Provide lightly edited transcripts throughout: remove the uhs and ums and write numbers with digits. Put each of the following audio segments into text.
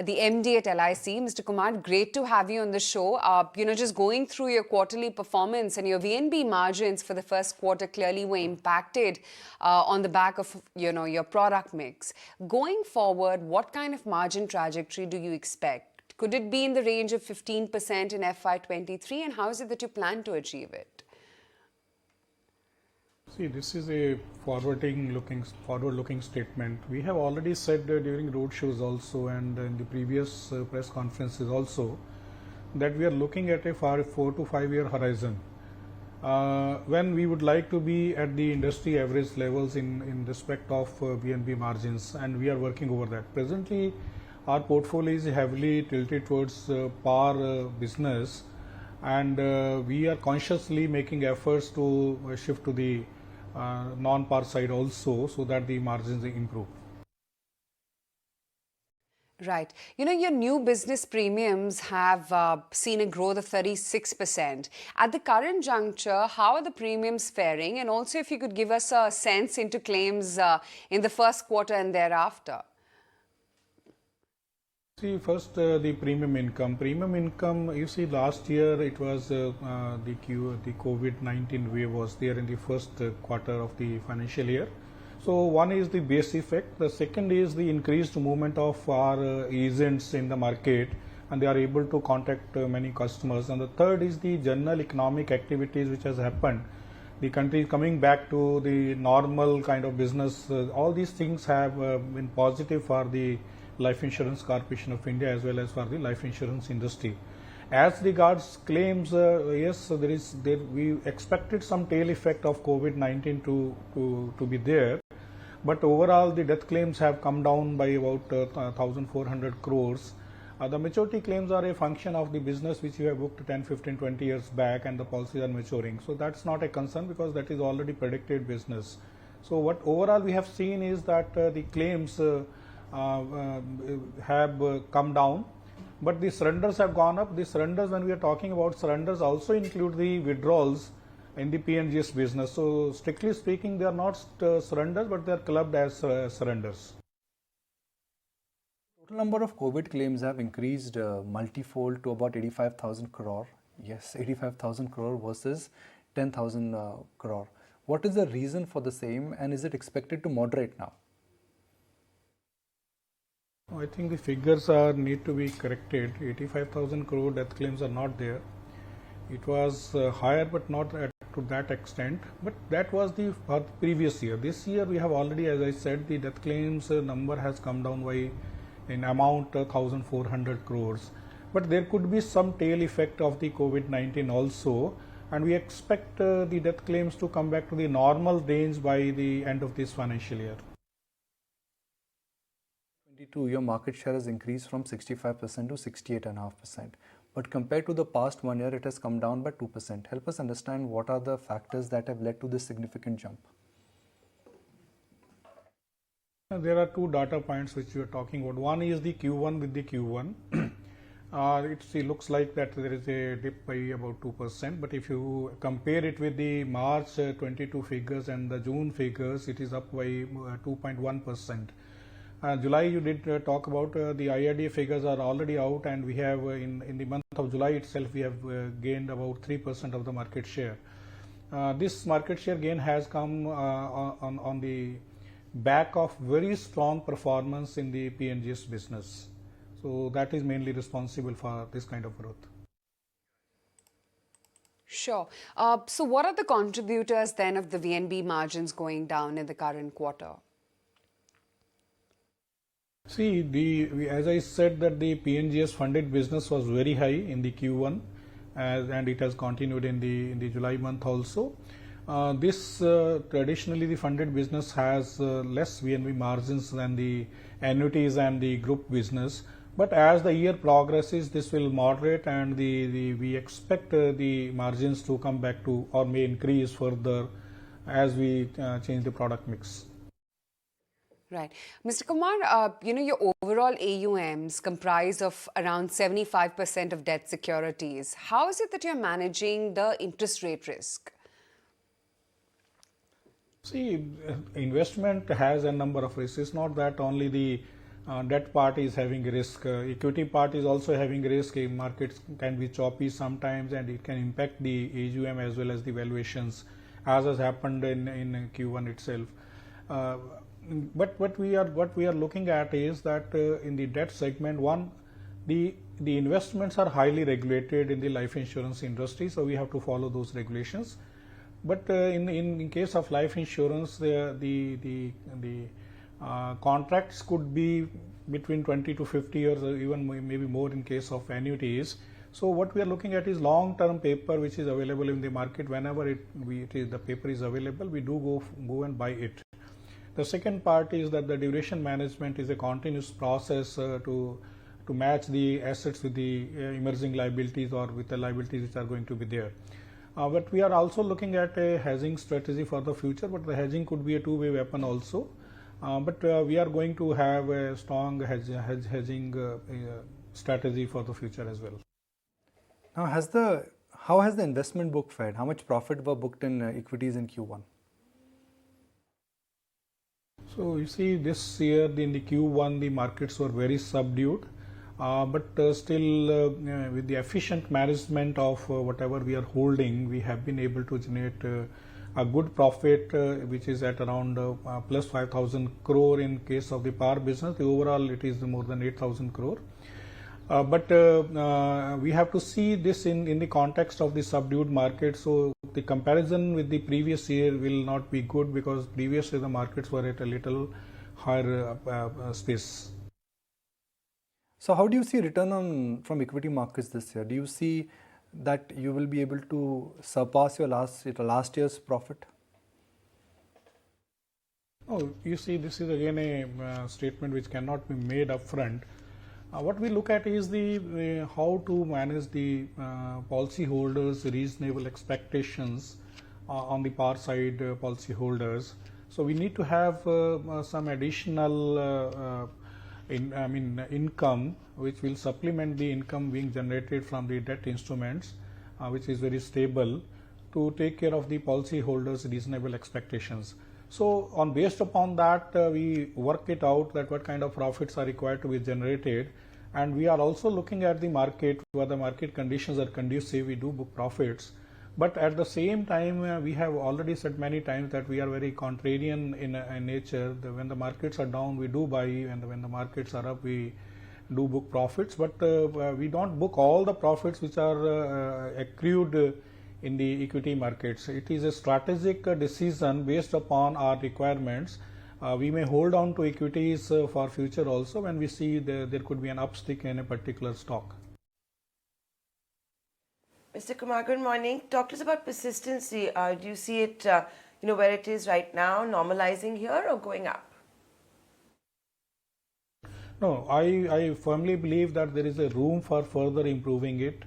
the MD at LIC. Mr. Kumar, great to have you on the show. Just going through your quarterly performance and your VNB margins for the first quarter clearly were impacted on the back of, your product mix. Going forward, what kind of margin trajectory do you expect? Could it be in the range of 15% in FY23, and how is it that you plan to achieve it? See, this is a forward-looking statement. We have already said during roadshows also and in the previous press conferences also that we are looking at a 4 to 5 year horizon when we would like to be at the industry average levels in respect of VNB margins, and we are working over that. Presently, our portfolio is heavily tilted towards par business, and we are consciously making efforts to shift to the non-par side also, so that the margins improve. Right. Your new business premiums have seen a growth of 36%. At the current juncture, how are the premiums faring? And also, if you could give us a sense into claims in the first quarter and thereafter. See, first the premium income. Premium income, you see, last year it was the COVID-19 wave was there in the first quarter of the financial year. So one is the base effect. The second is the increased movement of our agents in the market, and they are able to contact many customers. And the third is the general economic activities which has happened. The country is coming back to the normal kind of business. All these things have been positive for the Life Insurance Corporation of India as well as for the life insurance industry. As regards claims, yes, we expected some tail effect of COVID-19 to be there, but overall the death claims have come down by about 1,400 crores. The maturity claims are a function of the business which you have booked 10, 15, 20 years back, and the policies are maturing. So that's not a concern because that is already predicted business. So what overall we have seen is that the claims have come down, but the surrenders have gone up. The surrenders, when we are talking about surrenders, also include the withdrawals in the PNGS business. So strictly speaking, they are not surrenders, but they are clubbed as surrenders. Total number of COVID claims have increased multifold to about 85,000 crore. Yes, 85,000 crore versus 10,000 crore. What is the reason for the same, and is it expected to moderate now? I think the figures need to be corrected. 85,000 crore death claims are not there. It was higher, but not to that extent. But that was the previous year. This year we have already, as I said, the death claims number has come down by in amount 1,400 crores. But there could be some tail effect of the COVID-19 also, and we expect the death claims to come back to the normal range by the end of this financial year. Your market share has increased from 65% to 68.5%. But compared to the past 1 year, it has come down by 2%. Help us understand what are the factors that have led to this significant jump. There are two data points which we are talking about. One is the Q1 with the Q1. It looks like that there is a dip by about 2%, but if you compare it with the March 22 figures and the June figures, it is up by 2.1%. July, you did talk about the IRDA figures are already out, and we have in the month of July itself we have gained about 3% of the market share. This market share gain has come on the back of very strong performance in the PNGS business. So that is mainly responsible for this kind of growth. Sure. So what are the contributors then of the VNB margins going down in the current quarter? See, as I said that the PNGS funded business was very high in the Q1, and it has continued in the July month also. Traditionally the funded business has less VNB margins than the annuities and the group business. But as the year progresses, this will moderate, and we expect the margins to come back to or may increase further as we change the product mix. Right. Mr. Kumar, your overall AUMs comprise of around 75% of debt securities. How is it that you're managing the interest rate risk? See, investment has a number of risks. It's not that only debt part is having risk, equity part is also having risk. Markets can be choppy sometimes, and it can impact the AUM as well as the valuations, as has happened in Q1 itself. But what we are looking at is that in the debt segment, one, the investments are highly regulated in the life insurance industry, so we have to follow those regulations. But in case of life insurance, the contracts could be between 20 to 50 years, or even maybe more in case of annuities. So what we are looking at is long-term paper which is available in the market. Whenever the paper is available, we do go and buy it. The second part is that the duration management is a continuous process to match the assets with the emerging liabilities or with the liabilities which are going to be there. But we are also looking at a hedging strategy for the future, but the hedging could be a two-way weapon also. But we are going to have a strong hedging strategy for the future as well. Now, how has the investment book fared? How much profit were booked in equities in Q1? So you see, this year in the Q1 the markets were very subdued, but still with the efficient management of whatever we are holding, we have been able to generate a good profit, which is at around plus 5,000 crore in case of the par business. The overall it is more than 8,000 crore. But we have to see this in the context of the subdued market. So the comparison with the previous year will not be good, because previous year the markets were at a little higher space. So how do you see return from equity markets this year? Do you see that you will be able to surpass your last year's profit? Oh, you see, this is again a statement which cannot be made upfront. What we look at is the how to manage the policyholders' reasonable expectations on the par side policyholders. So we need to have some additional income which will supplement the income being generated from the debt instruments, which is very stable, to take care of the policyholders' reasonable expectations. So based upon that, we work it out that what kind of profits are required to be generated, and we are also looking at the market, where the market conditions are conducive, we do book profits. But at the same time, we have already said many times that we are very contrarian in nature. When the markets are down, we do buy, and when the markets are up, we do book profits. But we don't book all the profits which are accrued in the equity markets. It is a strategic decision based upon our requirements. We may hold on to equities for future also when we see there could be an upstick in a particular stock. Mr. Kumar, good morning. Talk to us about persistency. Do you see it, where it is right now, normalizing here or going up? No, I firmly believe that there is a room for further improving it.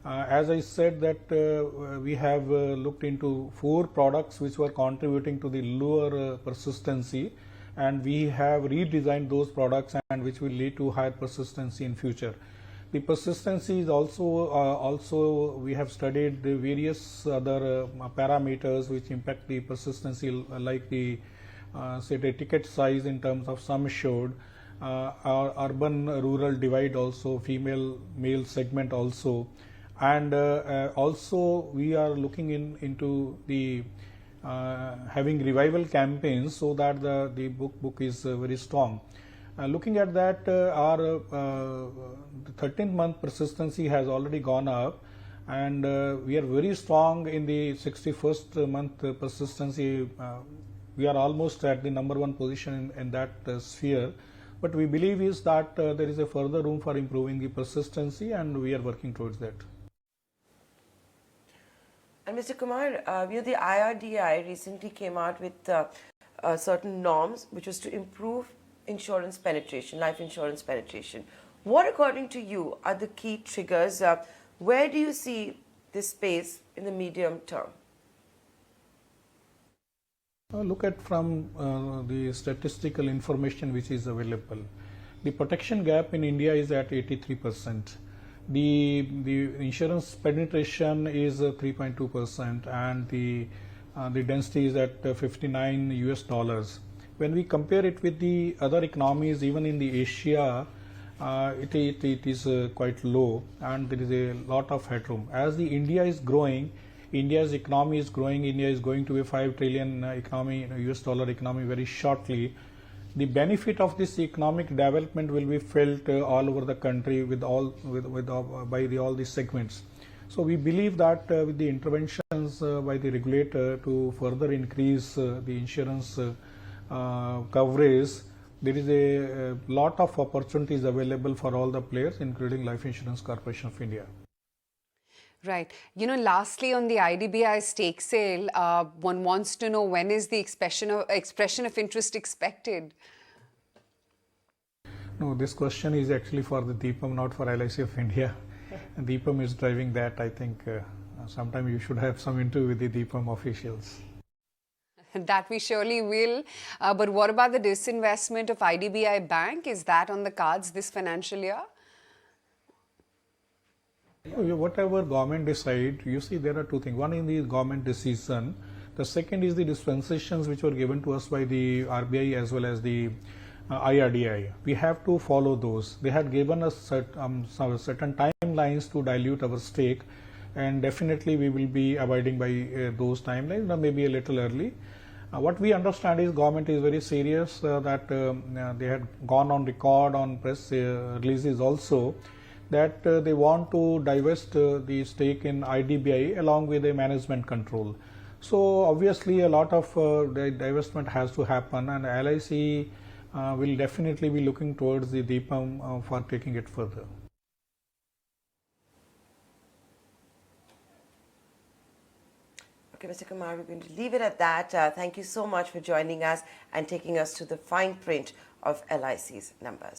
As I said that we have looked into 4 products which were contributing to the lower persistency, and we have redesigned those products, and which will lead to higher persistency in future. The persistency is also we have studied the various other parameters which impact the persistency, like the say the ticket size in terms of sum assured, our urban rural divide, also female male segment also. And also we are looking into the having revival campaigns, so that the book is very strong. Looking at that, our 13th month persistency has already gone up, and we are very strong in the 61st month persistency. We are almost at the number 1 position in that sphere. But we believe is that there is a further room for improving the persistency, and we are working towards that. And Mr. Kumar, the IRDAI recently came out with certain norms which was to improve insurance penetration, life insurance penetration. What, according to you, are the key triggers? Where do you see this space in the medium term? Look at from the statistical information which is available. The protection gap in India is at 83%. The insurance penetration is 3.2%, and the density is at $59. When we compare it with the other economies, even in the Asia, it is quite low, and there is a lot of headroom. As the India is growing, India's economy is growing. India is going to be a 5 trillion economy, US dollar economy very shortly. The benefit of this economic development will be felt all over the country with all all these segments. So we believe that with the interventions by the regulator to further increase the insurance coverage, there is a lot of opportunities available for all the players, including Life Insurance Corporation of India. Right. Lastly, on the IDBI stake sale, one wants to know, when is the expression of interest expected? No, this question is actually for the Deepam, not for LIC of India. And Deepam is driving that. I think sometime you should have some interview with the Deepam officials. That we surely will. But what about the disinvestment of IDBI Bank? Is that on the cards this financial year? Whatever government decide, you see there are two things. One is the government decision. The second is the dispensations which were given to us by the RBI as well as the IRDI. We have to follow those. They had given us certain timelines to dilute our stake, and definitely we will be abiding by those timelines, or maybe a little early. What we understand is government is very serious, that they had gone on record on press releases also, that they want to divest the stake in IDBI along with a management control. So obviously a lot of the divestment has to happen, and LIC will definitely be looking towards the Deepam for taking it further. Okay, Mr. Kumar, we're going to leave it at that. Thank you so much for joining us and taking us to the fine print of LIC's numbers.